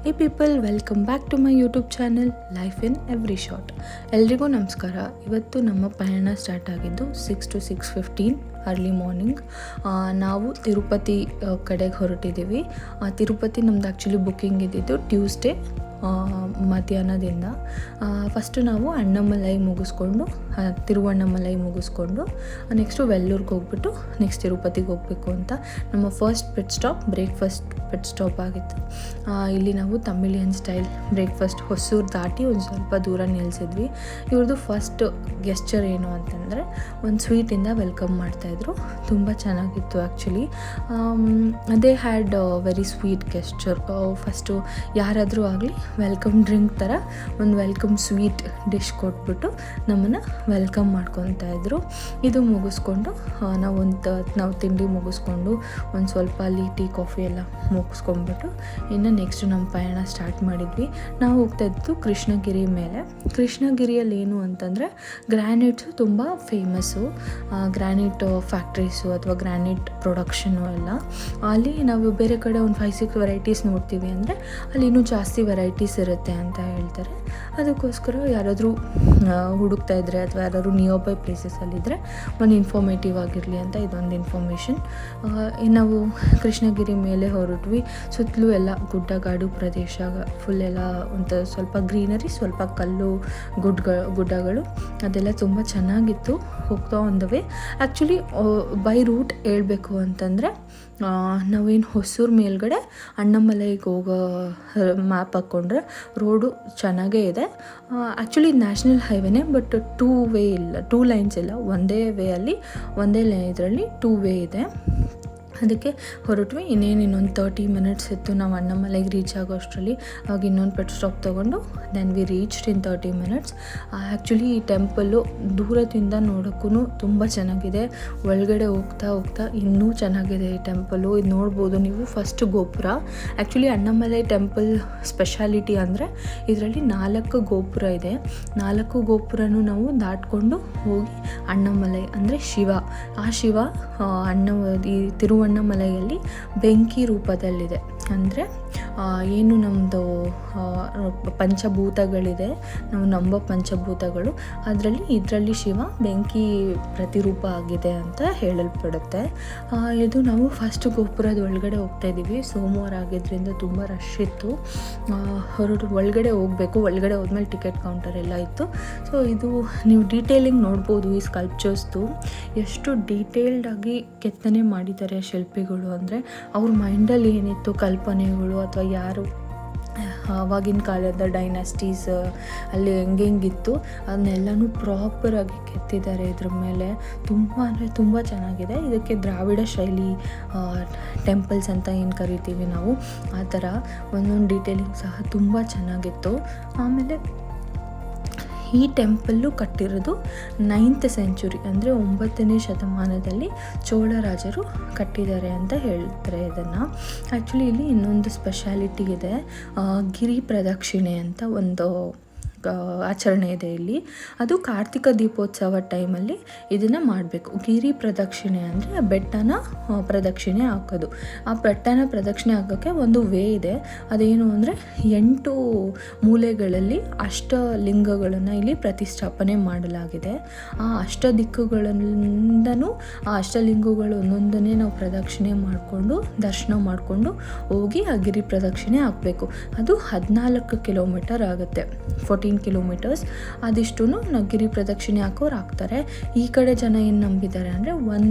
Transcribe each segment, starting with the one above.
Hey people, welcome back to my YouTube channel life in every short. ಎಲ್ರಿಗೂ ನಮಸ್ಕಾರ. ಇವತ್ತು ನಮ್ಮ ಪಯಣ ಸ್ಟಾರ್ಟ್ ಆಗಿದ್ದು 6 to 6:15 ಅರ್ಲಿ ಮಾರ್ನಿಂಗ್. ನಾವು ತಿರುಪತಿ ಕಡೆಗೆ ಹೊರಟಿದ್ದೀವಿ. ತಿರುಪತಿ ನಮ್ದು ಆ್ಯಕ್ಚುಲಿ ಬುಕ್ಕಿಂಗ್ ಇದ್ದಿದ್ದು ಟ್ಯೂಸ್ಡೇ ಮಧ್ಯಾಹ್ನದಿಂದ. ಫಸ್ಟು ನಾವು ಅಣ್ಣಾಮಲೈ ಮುಗಿಸ್ಕೊಂಡು ತಿರುವಣ್ಣಾಮಲೈ ಮುಗಿಸ್ಕೊಂಡು ನೆಕ್ಸ್ಟು ವೆಲ್ಲೂರ್ಗೆ ಹೋಗ್ಬಿಟ್ಟು ನೆಕ್ಸ್ಟ್ ತಿರುಪತಿಗೆ ಹೋಗಬೇಕು ಅಂತ ನಮ್ಮ ಫಸ್ಟ್ ಬ್ರೇಕ್ಫಾಸ್ಟ್ ಸ್ಟಾಪ್ ಆಗಿತ್ತು. ಇಲ್ಲಿ ನಾವು ತಮಿಳಿಯನ್ ಸ್ಟೈಲ್ ಬ್ರೇಕ್ಫಾಸ್ಟ್ ಹೊಸೂರು ದಾಟಿ ಒಂದು ಸ್ವಲ್ಪ ದೂರ ನಿಲ್ಲಿಸಿದ್ವಿ. ಇವ್ರದ್ದು ಫಸ್ಟ್ ಗೆಸ್ಚರ್ ಏನು ಅಂತಂದರೆ ಒಂದು ಸ್ವೀಟಿಂದ ವೆಲ್ಕಮ್ ಮಾಡ್ತಾಯಿದ್ರು. ತುಂಬ ಚೆನ್ನಾಗಿತ್ತು actually. They had very sweet gesture. First ಯಾರಾದರೂ ಆಗಲಿ ವೆಲ್ಕಮ್ ಡ್ರಿಂಕ್ ಥರ ಒಂದು ವೆಲ್ಕಮ್ ಸ್ವೀಟ್ ಡಿಶ್ ಕೊಟ್ಬಿಟ್ಟು ನಮ್ಮನ್ನು ವೆಲ್ಕಮ್ ಮಾಡ್ಕೊತಾಯಿದ್ರು. ಇದು ಮುಗಿಸ್ಕೊಂಡು ನಾವು ತಿಂಡಿ ಮುಗಿಸ್ಕೊಂಡು ಒಂದು ಸ್ವಲ್ಪ ಅಲ್ಲಿ ಟೀ ಕಾಫಿ ಎಲ್ಲ ಮುಗಿಸ್ಕೊಂಡ್ಬಿಟ್ಟು ಇನ್ನು ನೆಕ್ಸ್ಟ್ ನಮ್ಮ ಪಯಣ ಸ್ಟಾರ್ಟ್ ಮಾಡಿದ್ವಿ. ನಾವು ಹೋಗ್ತಾಯಿದ್ದು ಕೃಷ್ಣಗಿರಿ ಮೇಲೆ. ಕೃಷ್ಣಗಿರಿಯಲ್ಲಿ ಏನು ಅಂತಂದರೆ ಗ್ರ್ಯಾನೈಟ್ಸು ತುಂಬ ಫೇಮಸ್ಸು. ಗ್ರ್ಯಾನೈಟ್ ಫ್ಯಾಕ್ಟ್ರೀಸು ಅಥವಾ ಗ್ರ್ಯಾನೈಟ್ ಪ್ರೊಡಕ್ಷನು ಎಲ್ಲ. ಅಲ್ಲಿ ನಾವು ಬೇರೆ ಕಡೆ ಒಂದು 5-6 ವೆರೈಟೀಸ್ ನೋಡ್ತೀವಿ ಅಂದರೆ ಅಲ್ಲಿ ಇನ್ನೂ ಜಾಸ್ತಿ ವೆರೈಟೀಸ್ ಇರುತ್ತೆ ಅಂತ ಹೇಳ್ತಾರೆ. ಅದಕ್ಕೋಸ್ಕರ ಯಾರಾದರೂ ಹುಡುಕ್ತಾ ಇದ್ದರೆ ಅಥವಾ ಯಾರಾದರೂ ನಿಯರ್ ಬೈ ಪ್ಲೇಸಸಲ್ಲಿದ್ದರೆ ಒಂದು ಇನ್ಫಾರ್ಮೇಟಿವ್ ಆಗಿರಲಿ ಅಂತ ಇದೊಂದು ಇನ್ಫಾರ್ಮೇಷನ್. ನಾವು ಕೃಷ್ಣಗಿರಿ ಮೇಲೆ ಹೊರಟ್ವಿ. ಸುತ್ತಲೂ ಎಲ್ಲ ಗುಡ್ಡಗಾಡು ಪ್ರದೇಶ, ಫುಲ್ ಎಲ್ಲ ಒಂದು ಸ್ವಲ್ಪ ಗ್ರೀನರಿ, ಸ್ವಲ್ಪ ಕಲ್ಲು ಗುಡ್ಡಗಳು ಅದೆಲ್ಲ ತುಂಬ ಚೆನ್ನಾಗಿತ್ತು. ಹೋಗ್ತಾ ಒಂದವೇ ಆ್ಯಕ್ಚುಲಿ ಬೈ ರೂಟ್ ಹೇಳ್ಬೇಕು ಅಂತಂದರೆ ನಾವೇನು ಹೊಸೂರು ಮೇಲ್ಗಡೆ ಅಣ್ಣಾಮಲೈಗೆ ಹೋಗೋ ಮ್ಯಾಪ್ ಹಾಕ್ಕೊಂಡ್ರೆ ರೋಡು ಚೆನ್ನಾಗೇ ಇದೆ. ಆ್ಯಕ್ಚುಲಿ ನ್ಯಾಷನಲ್ ಹೈವೇನೇ, ಬಟ್ 2 ಲೈನ್ಸ್ ಇಲ್ಲ. ಒಂದೇ ವೇಯಲ್ಲಿ ಇದರಲ್ಲಿ 2 ವೇ ಇದೆ. ಅದಕ್ಕೆ ಹೊರಟ್ವಿ. ಇನ್ನೊಂದು 30 ಮಿನಿಟ್ಸ್ ಇತ್ತು ನಾವು ಅಣ್ಣಾಮಲೈಗೆ ರೀಚ್ ಆಗೋ ಅಷ್ಟರಲ್ಲಿ. ಆವಾಗ ಇನ್ನೊಂದು ಪೆಟ್ ಸ್ಟಾಪ್ ತೊಗೊಂಡು then we reached in 30 minutes. Actually ಈ ಟೆಂಪಲ್ಲು ದೂರದಿಂದ ನೋಡೋಕ್ಕೂ ತುಂಬ ಚೆನ್ನಾಗಿದೆ. ಒಳಗಡೆ ಹೋಗ್ತಾ ಇನ್ನೂ ಚೆನ್ನಾಗಿದೆ ಈ ಟೆಂಪಲ್ಲು. ಇದು ನೋಡ್ಬೋದು ನೀವು. ಫಸ್ಟ್ ಗೋಪುರ ಆ್ಯಕ್ಚುಲಿ ಅಣ್ಣಾಮಲೈ ಟೆಂಪಲ್ ಸ್ಪೆಷಾಲಿಟಿ ಅಂದರೆ ಇದರಲ್ಲಿ 4 ಗೋಪುರ ಇದೆ. 4 ಗೋಪುರನೂ ನಾವು ದಾಟ್ಕೊಂಡು ಹೋಗಿ ಅಣ್ಣಾಮಲೈ ಅಂದರೆ ಶಿವ, ಆ ಶಿವ ಈ ತಿರುವಣ್ಣಾಮಲೈಯಲ್ಲಿ ಬೆಂಕಿ ರೂಪದಲ್ಲಿದೆ. ಅಂದರೆ ಏನು ನಮ್ಮದು ಪಂಚಭೂತಗಳಿದೆ, ನಾವು ನಂಬೋ ಪಂಚಭೂತಗಳು, ಇದರಲ್ಲಿ ಶಿವ ಬೆಂಕಿ ಪ್ರತಿರೂಪ ಆಗಿದೆ ಅಂತ ಹೇಳಲ್ಪಡುತ್ತೆ. ಇದು ನಾವು ಫಸ್ಟ್ ಗೋಪುರದ ಒಳಗಡೆ ಹೋಗ್ತಾಯಿದ್ದೀವಿ. ಸೋಮವಾರ ಆಗಿದ್ದರಿಂದ ತುಂಬ ರಶ್ ಇತ್ತು. ಒಳಗಡೆ ಹೋಗಬೇಕು. ಒಳಗಡೆ ಹೋದ್ಮೇಲೆ ಟಿಕೆಟ್ ಕೌಂಟರ್ ಎಲ್ಲ ಇತ್ತು. ಸೊ ಇದು ನೀವು ಡೀಟೇಲಿಂಗ್ ನೋಡ್ಬೋದು. ಈ ಸ್ಕಲ್ಪ್ಚರ್ಸ್ದು ಎಷ್ಟು ಡೀಟೇಲ್ಡಾಗಿ ಕೆತ್ತನೆ ಮಾಡಿದ್ದಾರೆ ಶಿಲ್ಪಿಗಳು. ಅಂದರೆ ಅವ್ರ ಮೈಂಡಲ್ಲಿ ಏನಿತ್ತು ಕಲ್ಪನೆಗಳು, ಅಥವಾ ಯಾರು ಆವಾಗಿನ ಕಾಲದ ಡೈನಾಸ್ಟೀಸ್ ಅಲ್ಲಿ ಹೆಂಗಿತ್ತು ಅದನ್ನೆಲ್ಲನೂ ಪ್ರಾಪರಾಗಿ ಕೆತ್ತಿದ್ದಾರೆ ಇದ್ರ ಮೇಲೆ. ತುಂಬ ಅಂದರೆ ತುಂಬ ಚೆನ್ನಾಗಿದೆ. ಇದಕ್ಕೆ ದ್ರಾವಿಡ ಶೈಲಿ ಟೆಂಪಲ್ಸ್ ಅಂತ ಏನು ಕರಿತೀವಿ ನಾವು, ಆ ಥರ ಒಂದೊಂದು ಡೀಟೇಲಿಂಗ್ ಸಹ ತುಂಬ ಚೆನ್ನಾಗಿತ್ತು. ಆಮೇಲೆ ಈ ಟೆಂಪಲ್ಲು ಕಟ್ಟಿರೋದು 9th ಸೆಂಚುರಿ ಅಂದರೆ 9ನೇ ಶತಮಾನದಲ್ಲಿ ಚೋಳರಾಜರು ಕಟ್ಟಿದ್ದಾರೆ ಅಂತ ಹೇಳ್ತಾರೆ ಇದನ್ನು. ಆ್ಯಕ್ಚುಲಿ ಇಲ್ಲಿ ಇನ್ನೊಂದು ಸ್ಪೆಷಾಲಿಟಿ ಇದೆ. ಗಿರಿ ಪ್ರದಕ್ಷಿಣೆ ಅಂತ ಒಂದು ಆಚರಣೆ ಇದೆ ಇಲ್ಲಿ. ಅದು ಕಾರ್ತಿಕ ದೀಪೋತ್ಸವ ಟೈಮಲ್ಲಿ ಇದನ್ನು ಮಾಡಬೇಕು. ಗಿರಿ ಪ್ರದಕ್ಷಿಣೆ ಅಂದರೆ ಆ ಬೆಟ್ಟನ ಪ್ರದಕ್ಷಿಣೆ ಹಾಕೋದು. ಆ ಬೆಟ್ಟನ ಪ್ರದಕ್ಷಿಣೆ ಹಾಕೋಕ್ಕೆ ಒಂದು ವೇ ಇದೆ. ಅದೇನು ಅಂದರೆ 8 ಮೂಲೆಗಳಲ್ಲಿ ಅಷ್ಟಲಿಂಗಗಳನ್ನು ಇಲ್ಲಿ ಪ್ರತಿಷ್ಠಾಪನೆ ಮಾಡಲಾಗಿದೆ. ಆ ದಿಕ್ಕುಗಳಿಂದನೂ ಆ ಅಷ್ಟಲಿಂಗಗಳು ಒಂದೊಂದನ್ನೇ ನಾವು ಪ್ರದಕ್ಷಿಣೆ ಮಾಡಿಕೊಂಡು ದರ್ಶನ ಮಾಡಿಕೊಂಡು ಹೋಗಿ ಆ ಗಿರಿ ಪ್ರದಕ್ಷಿಣೆ ಹಾಕಬೇಕು. ಅದು 14 ಕಿಲೋಮೀಟರ್ ಆಗುತ್ತೆ, 14 ಕಿಲೋಮೀಟರ್ಸ್. ಅದಿಷ್ಟು ನಾವು ಗಿರಿ ಪ್ರದಕ್ಷಿಣೆ ಹಾಕೋರು ಹಾಕ್ತಾರೆ. ಈ ಕಡೆ ಜನ ಏನು ನಂಬಿದ್ದಾರೆ ಅಂದರೆ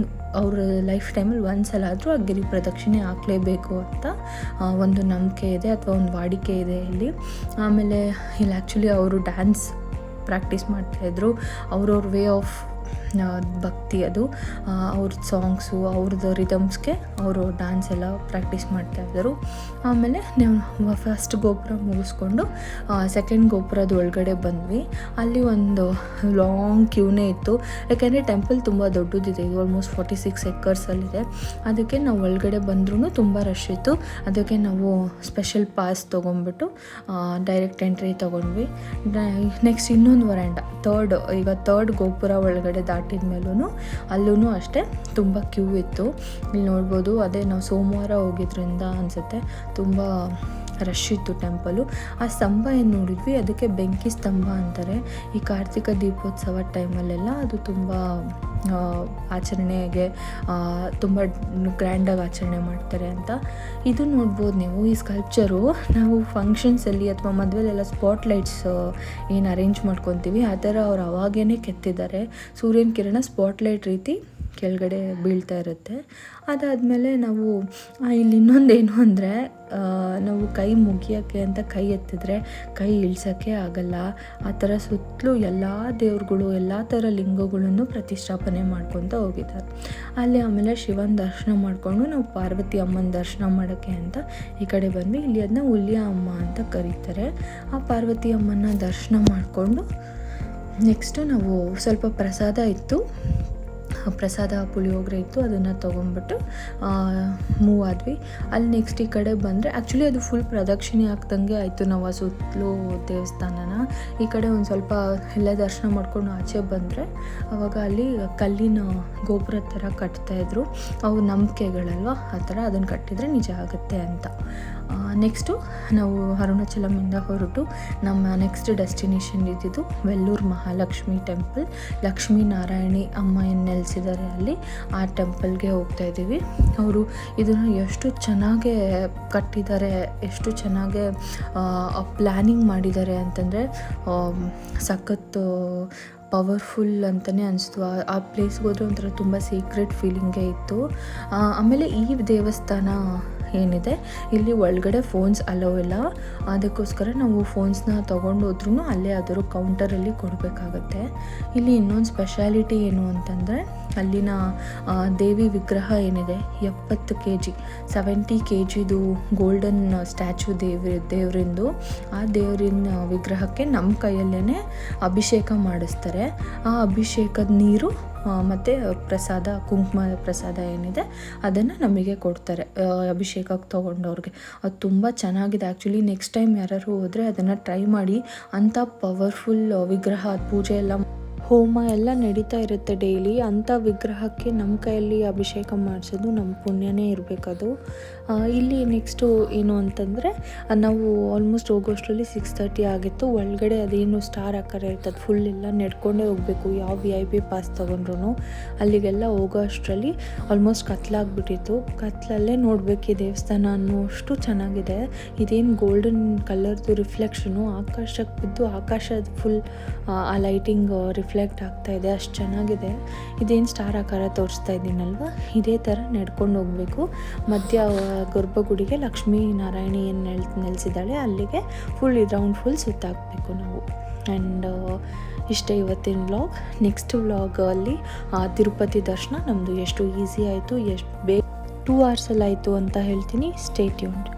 ಅವ್ರ ಲೈಫ್ ಟೈಮಲ್ಲಿ ಒಂದ್ಸಲ ಆದರೂ ಆ ಗಿರಿ ಪ್ರದಕ್ಷಿಣೆ ಹಾಕಲೇಬೇಕು ಅಂತ ಒಂದು ನಂಬಿಕೆ ಇದೆ ಅಥವಾ ಒಂದು ವಾಡಿಕೆ ಇದೆ ಇಲ್ಲಿ. ಆಮೇಲೆ ಇಲ್ಲಿ ಆ್ಯಕ್ಚುಲಿ ಅವರು ಡ್ಯಾನ್ಸ್ ಪ್ರಾಕ್ಟೀಸ್ ಮಾಡ್ತಾಯಿದ್ರು. ಅವ್ರವ್ರ ವೇ ಆಫ್ ಭಕ್ತಿ ಅದು. ಅವ್ರದ್ದು ಸಾಂಗ್ಸು, ಅವ್ರದ್ದು ರಿದಮ್ಸ್ಗೆ ಅವರು ಡ್ಯಾನ್ಸ್ ಎಲ್ಲ ಪ್ರಾಕ್ಟೀಸ್ ಮಾಡ್ತಾಯಿದ್ದರು. ಆಮೇಲೆ ನಾವು ಫಸ್ಟ್ ಗೋಪುರ ಮುಗಿಸ್ಕೊಂಡು ಸೆಕೆಂಡ್ ಗೋಪುರದ ಒಳಗಡೆ ಬಂದ್ವಿ. ಅಲ್ಲಿ ಒಂದು ಲಾಂಗ್ ಕ್ಯೂನೇ ಇತ್ತು. ಯಾಕೆಂದರೆ ಟೆಂಪಲ್ ತುಂಬ ದೊಡ್ಡದಿದೆ. ಇದು ಆಲ್ಮೋಸ್ಟ್ 46 ಎಕರ್ಸಲ್ಲಿದೆ. ಅದಕ್ಕೆ ನಾವು ಒಳಗಡೆ ಬಂದ್ರೂ ತುಂಬ ರಶ್ ಇತ್ತು. ಅದಕ್ಕೆ ನಾವು ಸ್ಪೆಷಲ್ ಪಾಸ್ ತೊಗೊಂಡ್ಬಿಟ್ಟು ಡೈರೆಕ್ಟ್ ಎಂಟ್ರಿ ತೊಗೊಂಡ್ವಿ. ನೆಕ್ಸ್ಟ್ ಇನ್ನೊಂದು ವರಾಂಡ ಥರ್ಡ್ ಗೋಪುರ ಒಳಗಡೆ ದಾಟಿದ ಮೇಲೂ ಅಲ್ಲೂ ಅಷ್ಟೇ ತುಂಬ ಕ್ಯೂ ಇತ್ತು. ಇಲ್ಲಿ ನೋಡ್ಬೋದು. ಅದೇ ನಾವು ಸೋಮವಾರ ಹೋಗಿದ್ರಿಂದ ಅನಿಸುತ್ತೆ ತುಂಬ ರಶ್ ಇತ್ತು ಟೆಂಪಲು. ಆ ಸ್ತಂಭ ಏನು ನೋಡಿದ್ವಿ ಅದಕ್ಕೆ ಬೆಂಕಿ ಸ್ತಂಭ ಅಂತಾರೆ. ಈ ಕಾರ್ತಿಕ ದೀಪೋತ್ಸವ ಟೈಮಲ್ಲೆಲ್ಲ ಅದು ತುಂಬ ಆಚರಣೆಗೆ ತುಂಬ ಗ್ರ್ಯಾಂಡಾಗಿ ಆಚರಣೆ ಮಾಡ್ತಾರೆ ಅಂತ. ಇದು ನೋಡ್ಬೋದು ನೀವು, ಈ ಸ್ಕಲ್ಪ್ಚರು ನಾವು ಫಂಕ್ಷನ್ಸಲ್ಲಿ ಅಥವಾ ಮದುವೆಲೆಲ್ಲ ಸ್ಪಾಟ್ ಲೈಟ್ಸ್ ಏನು ಅರೇಂಜ್ ಮಾಡ್ಕೊತೀವಿ ಆ ಥರ ಅವ್ರು ಅವಾಗೇ ಕೆತ್ತಿದ್ದಾರೆ. ಸೂರ್ಯನ ಕಿರಣ ಸ್ಪಾಟ್ ಲೈಟ್ ರೀತಿ ಕೆಳಗಡೆ ಬೀಳ್ತಾ ಇರುತ್ತೆ. ಅದಾದಮೇಲೆ ನಾವು ಇಲ್ಲಿ ಇನ್ನೊಂದೇನು ಅಂದರೆ, ನಾವು ಕೈ ಮುಗಿಯೋಕ್ಕೆ ಅಂತ ಕೈ ಎತ್ತಿದ್ರೆ ಕೈ ಇಳಿಸೋಕ್ಕೆ ಆಗಲ್ಲ. ಆ ಥರ ಸುತ್ತಲೂ ಎಲ್ಲ ದೇವ್ರುಗಳು ಎಲ್ಲ ಥರ ಲಿಂಗಗಳನ್ನು ಪ್ರತಿಷ್ಠಾಪನೆ ಮಾಡ್ಕೊತ ಹೋಗಿದ್ದಾರೆ ಅಲ್ಲಿ. ಆಮೇಲೆ ಶಿವನ ದರ್ಶನ ಮಾಡಿಕೊಂಡು ನಾವು ಪಾರ್ವತಿ ಅಮ್ಮನ ದರ್ಶನ ಮಾಡೋಕ್ಕೆ ಅಂತ ಈ ಕಡೆ ಬಂದ್ವಿ. ಇಲ್ಲಿ ಅದನ್ನ ಹುಲಿಯ ಅಮ್ಮ ಅಂತ ಕರೀತಾರೆ. ಆ ಪಾರ್ವತಿ ಅಮ್ಮನ ದರ್ಶನ ಮಾಡಿಕೊಂಡು ನೆಕ್ಸ್ಟು ನಾವು ಸ್ವಲ್ಪ ಪ್ರಸಾದ ಇತ್ತು, ಪ್ರಸಾದ ಪುಳಿಯೋಗರೆ ಇತ್ತು, ಅದನ್ನು ತೊಗೊಂಬಿಟ್ಟು ಮೂವ್ ಆದ್ವಿ. ಅಲ್ಲಿ ನೆಕ್ಸ್ಟ್ ಈ ಕಡೆ ಬಂದರೆ ಆ್ಯಕ್ಚುಲಿ ಅದು ಫುಲ್ ಪ್ರದಕ್ಷಿಣೆ ಆಗ್ದಂಗೆ ಆಯಿತು. ನಾವು ಆ ಸುತ್ತಲೂ ದೇವಸ್ಥಾನನ ಈ ಕಡೆ ಒಂದು ಸ್ವಲ್ಪ ಎಲ್ಲ ದರ್ಶನ ಮಾಡ್ಕೊಂಡು ಆಚೆ ಬಂದರೆ ಆವಾಗ ಅಲ್ಲಿ ಕಲ್ಲಿನ ಗೋಪುರ ಥರ ಕಟ್ತಾಯಿದ್ರು. ಅವು ನಂಬಿಕೆಗಳಲ್ವ, ಆ ಥರ ಅದನ್ನು ಕಟ್ಟಿದರೆ ನಿಜ ಆಗುತ್ತೆ ಅಂತ. ನೆಕ್ಸ್ಟು ನಾವು ಅರುಣಾಚಲಮಿಂದ ಹೊರಟು ನಮ್ಮ ನೆಕ್ಸ್ಟ್ ಡೆಸ್ಟಿನೇಷನ್ ಇದ್ದಿದ್ದು ವೆಲ್ಲೂರು ಮಹಾಲಕ್ಷ್ಮಿ ಟೆಂಪಲ್. ಲಕ್ಷ್ಮೀ ನಾರಾಯಣಿ ಅಮ್ಮ ಏನು ನೆಲೆಸಿದ್ದಾರೆ ಅಲ್ಲಿ, ಆ ಟೆಂಪಲ್ಗೆ ಹೋಗ್ತಾ ಇದ್ದೀವಿ. ಅವರು ಇದನ್ನು ಎಷ್ಟು ಚೆನ್ನಾಗೇ ಕಟ್ಟಿದ್ದಾರೆ, ಎಷ್ಟು ಚೆನ್ನಾಗೇ ಪ್ಲ್ಯಾನಿಂಗ್ ಮಾಡಿದ್ದಾರೆ ಅಂತಂದರೆ ಸಖತ್ತು ಪವರ್ಫುಲ್ ಅಂತಲೇ ಅನಿಸ್ತು. ಆ ಪ್ಲೇಸ್ಗೆ ಹೋದರೆ ಒಂಥರ ತುಂಬ ಸೀಕ್ರೆಟ್ ಫೀಲಿಂಗೇ ಇತ್ತು. ಆಮೇಲೆ ಈ ದೇವಸ್ಥಾನ ಏನಿದೆ ಇಲ್ಲಿ ಒಳಗಡೆ ಫೋನ್ಸ್ ಅಲೋ ಇಲ್ಲ, ಅದಕ್ಕೋಸ್ಕರ ನಾವು ಫೋನ್ಸ್ನ ತೊಗೊಂಡು ಹೋದ್ರೂ ಅಲ್ಲೇ ಯಾವ್ದಾದ್ರು ಕೌಂಟರಲ್ಲಿ ಕೊಡಬೇಕಾಗತ್ತೆ. ಇಲ್ಲಿ ಇನ್ನೊಂದು ಸ್ಪೆಷಾಲಿಟಿ ಏನು ಅಂತಂದರೆ ಅಲ್ಲಿನ ದೇವಿ ವಿಗ್ರಹ ಏನಿದೆ 70 kg 70 kgದು ಗೋಲ್ಡನ್ ಸ್ಟ್ಯಾಚು ದೇವರಿಂದು. ಆ ದೇವರಿನ ವಿಗ್ರಹಕ್ಕೆ ನಮ್ಮ ಕೈಯಲ್ಲೇ ಅಭಿಷೇಕ ಮಾಡಿಸ್ತಾರೆ. ಆ ಅಭಿಷೇಕದ ನೀರು ಮತ್ತು ಪ್ರಸಾದ, ಕುಂಕುಮ ಪ್ರಸಾದ ಏನಿದೆ ಅದನ್ನು ನಮಗೆ ಕೊಡ್ತಾರೆ ಅಭಿಷೇಕಕ್ಕೆ ತೊಗೊಂಡವ್ರಿಗೆ. ಅದು ತುಂಬ ಚೆನ್ನಾಗಿದೆ ಆ್ಯಕ್ಚುಲಿ. ನೆಕ್ಸ್ಟ್ ಟೈಮ್ ಯಾರು ಹೋದರೆ ಅದನ್ನು ಟ್ರೈ ಮಾಡಿ. ಅಂಥ ಪವರ್ಫುಲ್ ವಿಗ್ರಹ, ಪೂಜೆ ಎಲ್ಲ, ಹೋಮ ಎಲ್ಲ ನಡೀತಾ ಇರುತ್ತೆ ಡೈಲಿ. ಅಂಥ ವಿಗ್ರಹಕ್ಕೆ ನಮ್ಮ ಕೈಯಲ್ಲಿ ಅಭಿಷೇಕ ಮಾಡಿಸೋದು ನಮ್ಮ ಪುಣ್ಯನೇ ಇರಬೇಕದು. ಇಲ್ಲಿ ನೆಕ್ಸ್ಟು ಏನು ಅಂತಂದರೆ ನಾವು ಆಲ್ಮೋಸ್ಟ್ ಹೋಗೋಷ್ಟರಲ್ಲಿ 6:30 ಆಗಿತ್ತು. ಒಳಗಡೆ ಅದೇನು ಸ್ಟಾರ್ ಆಕಾರ ಇರ್ತದೆ ಫುಲ್ ಎಲ್ಲ ನಡ್ಕೊಂಡೇ ಹೋಗಬೇಕು. ಯಾವ VIP ಪಾಸ್ ತೊಗೊಂಡ್ರು ಅಲ್ಲಿಗೆಲ್ಲ ಹೋಗೋ ಅಷ್ಟರಲ್ಲಿ ಆಲ್ಮೋಸ್ಟ್ ಕತ್ಲಾಗ್ಬಿಟ್ಟಿತ್ತು. ಕತ್ಲಲ್ಲೇ ನೋಡಬೇಕು ಈ ದೇವಸ್ಥಾನ ಅನ್ನೋಷ್ಟು ಚೆನ್ನಾಗಿದೆ. ಇದೇನು ಗೋಲ್ಡನ್ ಕಲರ್ದು ರಿಫ್ಲೆಕ್ಷನು ಆಕಾಶಕ್ಕೆ ಬಿದ್ದು ಆಕಾಶದ ಫುಲ್ ಆ ಲೈಟಿಂಗ್ ರಿಫ್ಲೆಕ್ಟ್ ಆಗ್ತಾ ಇದೆ, ಅಷ್ಟು ಚೆನ್ನಾಗಿದೆ. ಇದೇನು ಸ್ಟಾರ್ ಆಕಾರ ತೋರಿಸ್ತಾ ಇದ್ದೀನಲ್ವ, ಇದೇ ಥರ ನಡ್ಕೊಂಡು ಹೋಗಬೇಕು. ಮಧ್ಯ ಗರ್ಭಗುಡಿಗೆ ಲಕ್ಷ್ಮೀ ನಾರಾಯಣಿ ಏನು ನೆಲೆಸಿದ್ದಾಳೆ ಅಲ್ಲಿಗೆ ಫುಲ್ ರೌಂಡ್ ಫುಲ್ ಸುತ್ತಾಕಬೇಕು ನಾವು. ಆ್ಯಂಡ್ ಇಷ್ಟೇ ಇವತ್ತಿನ ವ್ಲಾಗ್. ನೆಕ್ಸ್ಟ್ ವ್ಲಾಗಲ್ಲಿ ತಿರುಪತಿ ದರ್ಶನ ನಮ್ಮದು ಎಷ್ಟು ಈಸಿ ಆಯಿತು, ಎಷ್ಟು 2 hours ಆಯಿತು ಅಂತ ಹೇಳ್ತೀನಿ. Stay tuned.